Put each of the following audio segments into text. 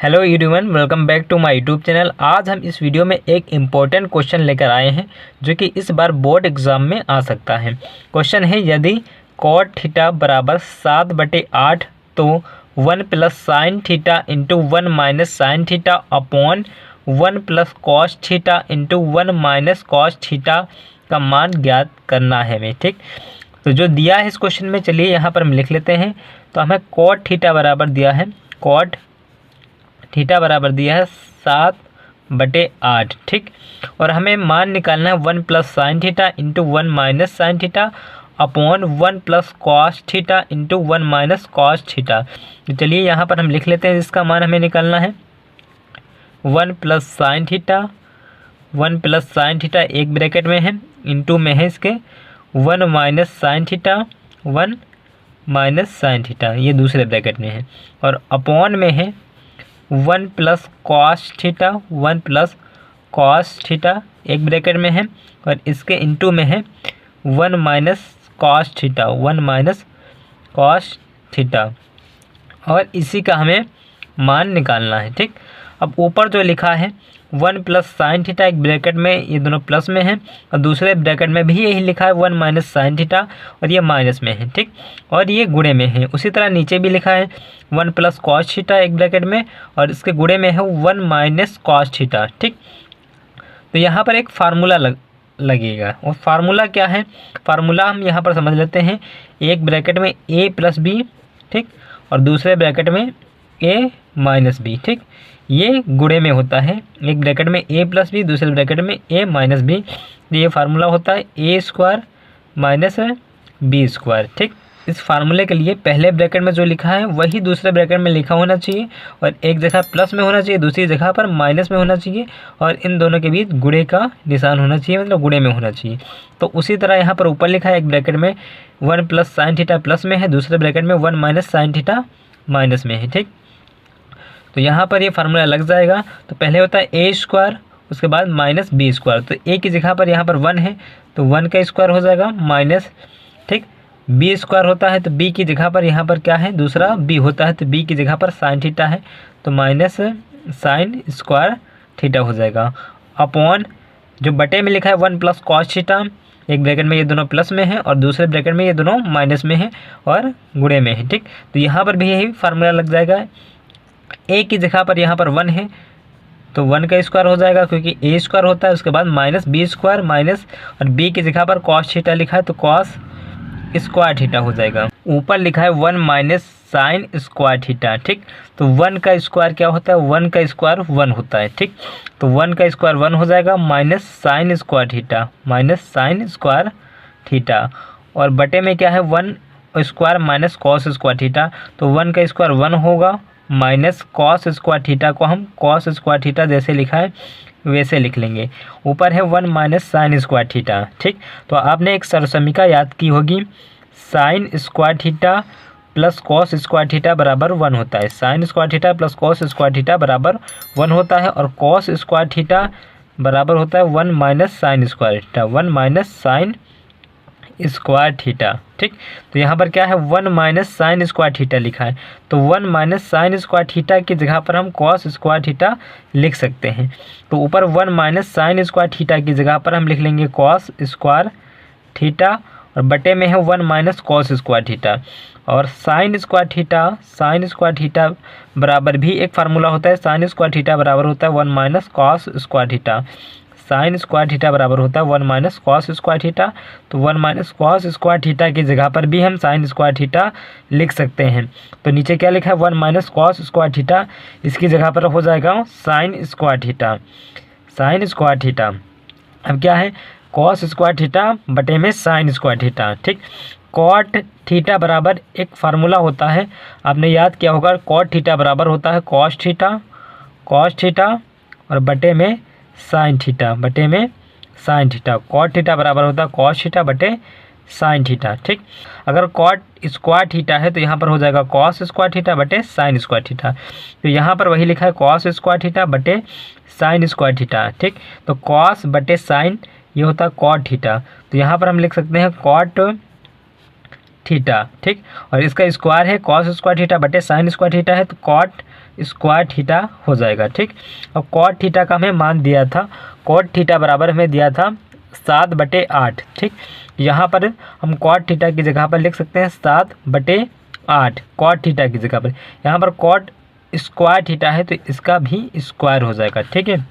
Hello everyone, welcome back to my YouTube channel. आज हम इस वीडियो में एक इम्पोर्टेंट क्वेश्चन लेकर आए हैं जो कि इस बार बोर्ड एग्जाम में आ सकता है। क्वेश्चन है, यदि कॉट थीटा बराबर 7/8 तो 1 plus sine theta into 1 minus sine theta upon 1 plus cos theta into 1 minus cos theta का मान ज्ञात करना है हमें। ठीक, तो जो दिया है इस क्वेश्चन में, चलिए यहाँ पर हम लिख लेते हैं। तो हमें कॉट थीटा बराबर दिया है, कॉट थीटा बराबर दिया है 7/8। ठीक, और हमें मान निकालना है 1 plus sine theta into 1 minus sine theta upon 1 plus cos theta into 1 minus cos theta. तो चलिए यहाँ पर हम लिख लेते हैं, जिसका मान हमें निकालना है 1 plus sine theta, 1 plus sine theta एक ब्रैकेट में है, इंटू में है इसके 1 minus sine theta, 1 minus sine theta ये दूसरे ब्रैकेट में है, और अपॉन में है 1 plus cos theta, 1 plus cos theta एक ब्रैकेट में है, और इसके इंटू में है 1 minus cos theta, 1 minus cos theta, और इसी का हमें मान निकालना है। ठीक, अब ऊपर जो लिखा है 1 प्लस साइन थीटा एक ब्रैकेट में, ये दोनों प्लस में है, और दूसरे ब्रैकेट में भी यही लिखा है 1 माइनस साइन थीटा, और ये माइनस में है। ठीक, और ये गुणे में है। उसी तरह नीचे भी लिखा है 1 प्लस कॉस थीटा एक ब्रैकेट में, और इसके गुणे में है 1 माइनस कॉस थीटा। ठीक, तो यहाँ पर एक फार्मूला लगेगा, और फार्मूला क्या है, फार्मूला हम यहाँ पर समझ लेते हैं। एक ब्रैकेट में a प्लस बी, ठीक, और दूसरे ब्रैकेट में a माइनस बी। ठीक, ये गुणे में होता है, एक ब्रैकेट में a प्लस बी, दूसरे ब्रैकेट में a माइनस बी। ये फार्मूला होता है a square minus B square. ठीक, इस फार्मूले के लिए पहले ब्रैकेट में जो लिखा है वही दूसरे ब्रैकेट में लिखा होना चाहिए, और एक जगह प्लस में होना चाहिए, दूसरी जगह पर माइनस में होना चाहिए, और इन दोनों के बीच गुणे का निशान होना चाहिए, मतलब गुणे में होना चाहिए। तो उसी तरह यहाँ पर ऊपर लिखा है, एक ब्रैकेट में 1 प्लस साइन थीटा प्लस में है, दूसरे ब्रैकेट में 1 माइनस साइन थीटा माइनस में है। ठीक, तो यहाँ पर ये फार्मूला लग जाएगा। तो पहले होता है a स्क्वायर, उसके बाद माइनस बी स्क्वायर। तो a की जगह पर यहाँ पर 1 है तो 1 का स्क्वायर हो जाएगा माइनस, ठीक, बी स्क्वायर होता है तो b की जगह पर यहाँ पर क्या है, दूसरा b होता है, तो b की जगह पर साइन थीटा है तो माइनस साइन स्क्वायर थीटा हो जाएगा, अपॉन जो बटे में लिखा है 1 प्लस कॉस थीटा, एक ब्रैकेट में ये दोनों प्लस में है और दूसरे ब्रैकेट में ये दोनों माइनस में है और गुणे में है। ठीक, तो यहाँ पर भी यही फार्मूला लग जाएगा। a की जगह पर यहाँ पर 1 है तो 1 का स्क्वायर हो जाएगा, क्योंकि a स्क्वायर होता है, उसके बाद माइनस बी स्क्वायर माइनस, और b की जगह पर कॉस थीटा लिखा है तो कॉस स्क्वायर थीटा हो जाएगा। ऊपर लिखा है 1 माइनस साइन स्क्वायर थीटा। ठीक, तो 1 का स्क्वायर क्या होता है, 1 का स्क्वायर 1 होता है। ठीक, तो 1 का स्क्वायर 1 हो जाएगा minus sine square theta, minus sine square theta, और बटे में क्या है 1 square minus cos square theta, तो 1 का स्क्वायर 1 होगा माइनस कॉस स्क्वायर थीटा को हम कॉस स्क्वायर थीटा जैसे लिखा है वैसे लिख लेंगे। ऊपर है 1 माइनस साइन स्क्वायर थीटा। ठीक, तो आपने एक सरसमीका याद की होगी, sine square theta plus cos square theta बराबर 1 होता है। Sine square theta plus cos square theta बराबर 1 होता है, और कॉस स्क्वायर थीटा बराबर होता है 1 minus sine square theta, 1 minus sine square theta. ठीक, तो यहाँ पर क्या है 1 माइनस साइन स्क्वायर थीटा लिखा है, तो 1 माइनस साइन स्क्वायर थीटा की जगह पर हम कॉस स्क्वायर थीटा लिख सकते हैं। तो ऊपर 1 माइनस साइन स्क्वायर थीटा की जगह पर हम लिख लेंगे कॉस स्क्वायर थीटा, और बटे में है 1 माइनस कॉस स्क्वायर थीटा, और साइन स्क्वायर थीटा बराबर भी एक फार्मूला होता है, साइन स्क्वायर थीटा बराबर होता है 1 minus cos square theta, sine square theta बराबर होता है 1 माइनस कॉस स्क्वायर थीटा। तो 1 माइनस कॉस स्क्वायर थीटा की जगह पर भी हम साइन स्क्वायर थीटा लिख सकते हैं। तो नीचे क्या लिखा है 1 माइनस कॉस स्क्वायर थीटा, इसकी जगह पर हो जाएगा sine square theta, sine square theta. अब क्या है कॉस स्क्वायर थीटा बटे में साइन स्क्वायर थीटा। ठीक, कॉट थीटा बराबर एक फार्मूला होता है, आपने याद किया होगा, कॉट थीटा बराबर होता है कॉस थीटा और बटे में साइन थीटा, बटे में साइन थीटा। कॉट थीटा बराबर होता है कॉस थीटा बटे साइन थीटा। ठीक, अगर कॉट स्क्वायर थीटा है तो यहाँ पर हो जाएगा कॉस स्क्वायर थीटा बटे साइन स्क्वायर थीटा, तो यहाँ पर वही लिखा है कॉस स्क्वायर थीटा बटे साइन स्क्वायर थीटा। ठीक, तो कॉस बटे साइन ये होता है कॉट थीटा, तो यहाँ पर हम लिख सकते हैं कॉट थीटा। ठीक, और इसका स्क्वायर है कॉस स्क्वायर थीटा बटे साइन स्क्वायर थीटा है, तो कॉट स्क्वायर थीटा हो जाएगा। ठीक, अब कॉट थीटा का हमें मान दिया था, कॉट थीटा बराबर हमें दिया था 7/8। ठीक, यहाँ पर हम कॉट थीटा की जगह पर लिख सकते हैं 7/8 कॉट थीटा की जगह पर। यहाँ पर कॉट स्क्वायर थीटा है तो इसका भी स्क्वायर हो जाएगा। ठीक है,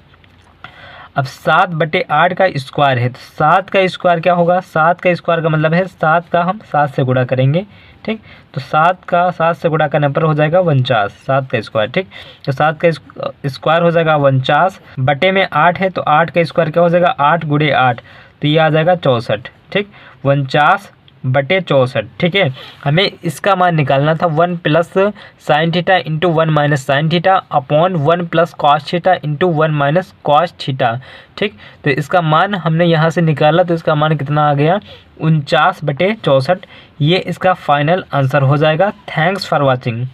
अब 7/8 का स्क्वायर है तो 7 का स्क्वायर क्या होगा, 7 का स्क्वायर का मतलब है 7 का हम 7 से गुणा करेंगे। ठीक, तो 7 का 7 से गुणा करने पर हो जाएगा 49, 7 का स्क्वायर। ठीक, तो 7 का स्क्वायर हो जाएगा 49, बटे में 8 है तो 8 का स्क्वायर क्या हो जाएगा, 8 × 8 तो ये आ जाएगा 64। ठीक, 49/64। ठीक है, हमें इसका मान निकालना था 1 + sin theta into 1 - sin theta upon 1 + cos theta into 1 - cos theta. ठीक, तो इसका मान हमने यहाँ से निकाला तो इसका मान कितना आ गया, 49/64। ये इसका फाइनल आंसर हो जाएगा। Thanks for watching.